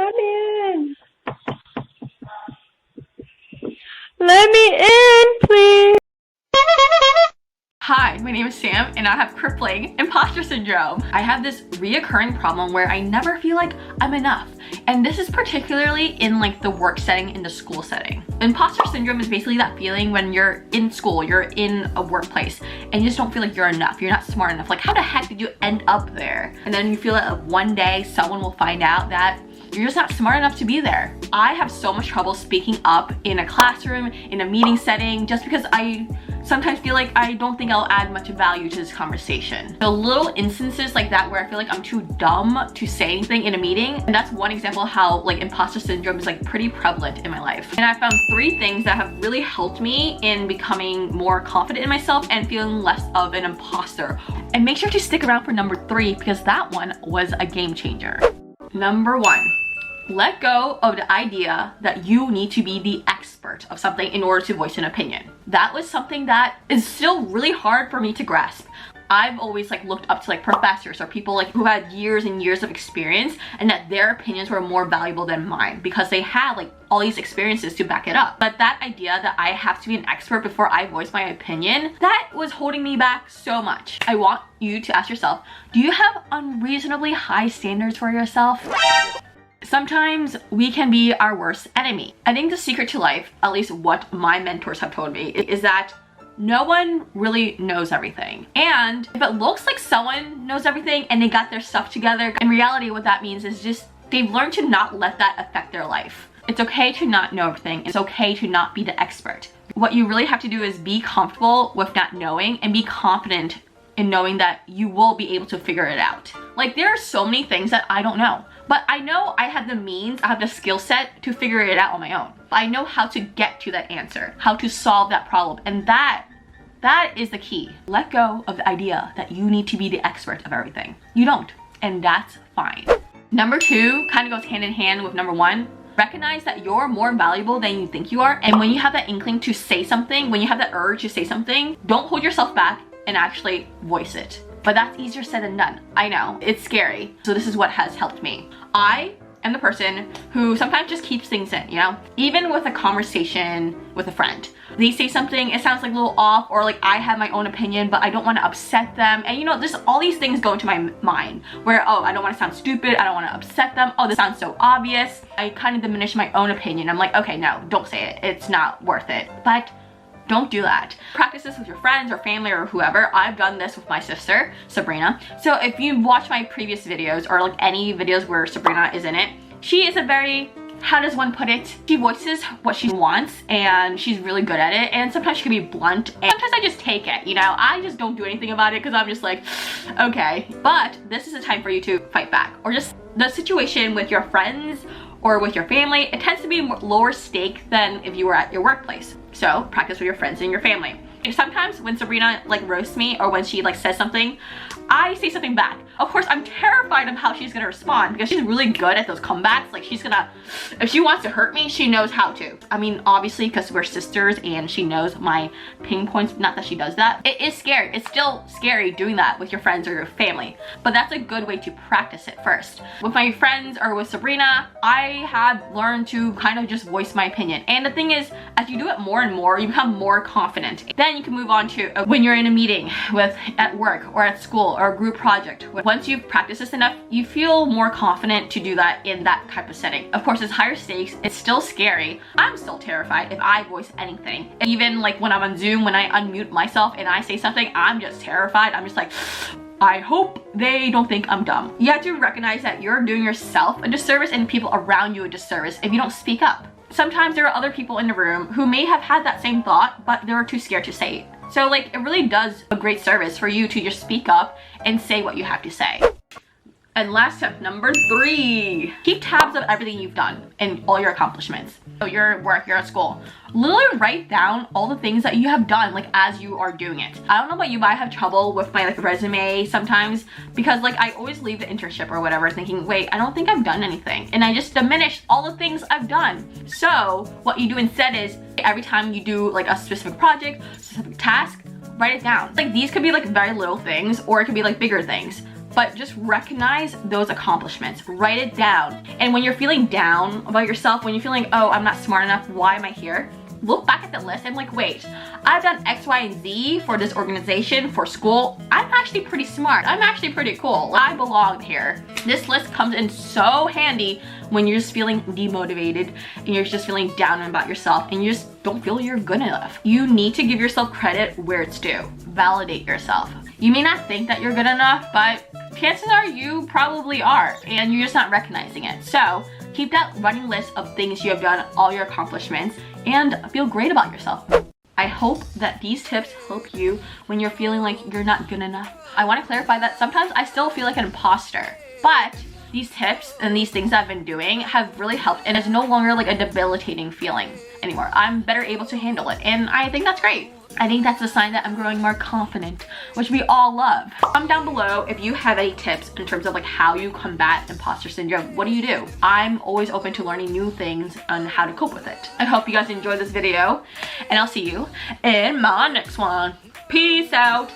Let me in. Let me in, please. Hi, my name is Sam and I have crippling imposter syndrome. I have this reoccurring problem where I never feel like I'm enough. And this is particularly in like the work setting, in the school setting. Imposter syndrome is basically that feeling when you're in school, you're in a workplace and you just don't feel like you're enough. You're not smart enough. Like, how the heck did you end up there? And then you feel that one day someone will find out that you're just not smart enough to be there. I have so much trouble speaking up in a classroom, in a meeting setting, just because I sometimes feel like I don't think I'll add much value to this conversation. So little instances like that where I feel like I'm too dumb to say anything in a meeting, and that's one example of how like imposter syndrome is like pretty prevalent in my life. And I found 3 things that have really helped me in becoming more confident in myself and feeling less of an imposter. And make sure to stick around for number 3 because that one was a game changer. Number 1. Let go of the idea that you need to be the expert of something in order to voice an opinion. That was something that is still really hard for me to grasp. I've always like looked up to like professors or people like who had years and years of experience, and that their opinions were more valuable than mine because they had like all these experiences to back it up. But that idea that I have to be an expert before I voice my opinion, that was holding me back so much. I want you to ask yourself, do you have unreasonably high standards for yourself? Sometimes we can be our worst enemy. I think the secret to life, at least what my mentors have told me, is that no one really knows everything. And if it looks like someone knows everything and they got their stuff together, in reality what that means is just they've learned to not let that affect their life. It's okay to not know everything. It's okay to not be the expert. What you really have to do is be comfortable with not knowing and be confident in knowing that you will be able to figure it out. Like, there are so many things that I don't know, but I know I have the means, I have the skill set to figure it out on my own. I know how to get to that answer, how to solve that problem, and that is the key. Let go of the idea that you need to be the expert of everything. You don't, and that's fine. Number 2 kind of goes hand in hand with number 1. Recognize that you're more valuable than you think you are, and when you have that inkling to say something, when you have that urge to say something, don't hold yourself back and actually voice it. But that's easier said than done. I know, it's scary. So this is what has helped me. I am the person who sometimes just keeps things in, you know? Even with a conversation with a friend. They say something, it sounds like a little off, or like I have my own opinion, but I don't want to upset them. And you know, there's all these things go into my mind where, oh, I don't want to sound stupid, I don't want to upset them, oh, this sounds so obvious. I kind of diminish my own opinion. I'm like, okay, no, don't say it. It's not worth it. But don't do that. Practice this with your friends or family or whoever. I've done this with my sister, Sabrina. So if you watch my previous videos or like any videos where Sabrina is in it, she is a very, how does one put it? She voices what she wants and she's really good at it, and sometimes she can be blunt and sometimes I just take it, you know? I just don't do anything about it because I'm just like, okay. But this is a time for you to fight back, or just the situation with your friends or with your family, it tends to be lower stake than if you were at your workplace. So practice with your friends and your family. Sometimes when Sabrina like roasts me or when she like says something, I say something back. Of course, I'm terrified of how she's gonna respond because she's really good at those comebacks. Like, she's gonna, if she wants to hurt me, she knows how to. I mean, obviously, because we're sisters and she knows my pain points, not that she does that. It is scary. It's still scary doing that with your friends or your family, but that's a good way to practice it first. With my friends or with Sabrina, I have learned to kind of just voice my opinion. And the thing is, as you do it more and more, you become more confident. Then you can move on to when you're in a meeting at work or at school or a group project. Once you've practiced this enough, you feel more confident to do that in that type of setting. Of course, it's higher stakes. It's still scary. I'm still terrified if I voice anything. Even like when I'm on Zoom, when I unmute myself and I say something, I'm just terrified. I'm just like, I hope they don't think I'm dumb. You have to recognize that you're doing yourself a disservice and people around you a disservice if you don't speak up. Sometimes there are other people in the room who may have had that same thought, but they were too scared to say it. So like, it really does a great service for you to just speak up and say what you have to say. And last tip, number 3, keep tabs of everything you've done and all your accomplishments. So you're at work, you're at school. Literally write down all the things that you have done, like as you are doing it. I don't know about you, but I have trouble with my like resume sometimes because like I always leave the internship or whatever thinking, wait, I don't think I've done anything. And I just diminish all the things I've done. So what you do instead is every time you do like a specific project, specific task, write it down. Like, these could be like very little things or it could be like bigger things. but just recognize those accomplishments. Write it down. And when you're feeling down about yourself, when you're feeling, oh, I'm not smart enough, why am I here? Look back at the list and like, wait, I've done X, Y, and Z for this organization, for school. I'm actually pretty smart. I'm actually pretty cool. I belong here. This list comes in so handy when you're just feeling demotivated and you're just feeling down about yourself and you just don't feel you're good enough. You need to give yourself credit where it's due. Validate yourself. You may not think that you're good enough, but chances are you probably are, and you're just not recognizing it. So keep that running list of things you have done, all your accomplishments, and feel great about yourself. I hope that these tips help you when you're feeling like you're not good enough. I want to clarify that sometimes I still feel like an imposter, but these tips and these things I've been doing have really helped, and it's no longer like a debilitating feeling anymore. I'm better able to handle it, and I think that's great. I think that's a sign that I'm growing more confident, which we all love. Comment down below if you have any tips in terms of like how you combat imposter syndrome. What do? I'm always open to learning new things on how to cope with it. I hope you guys enjoyed this video, and I'll see you in my next one. Peace out.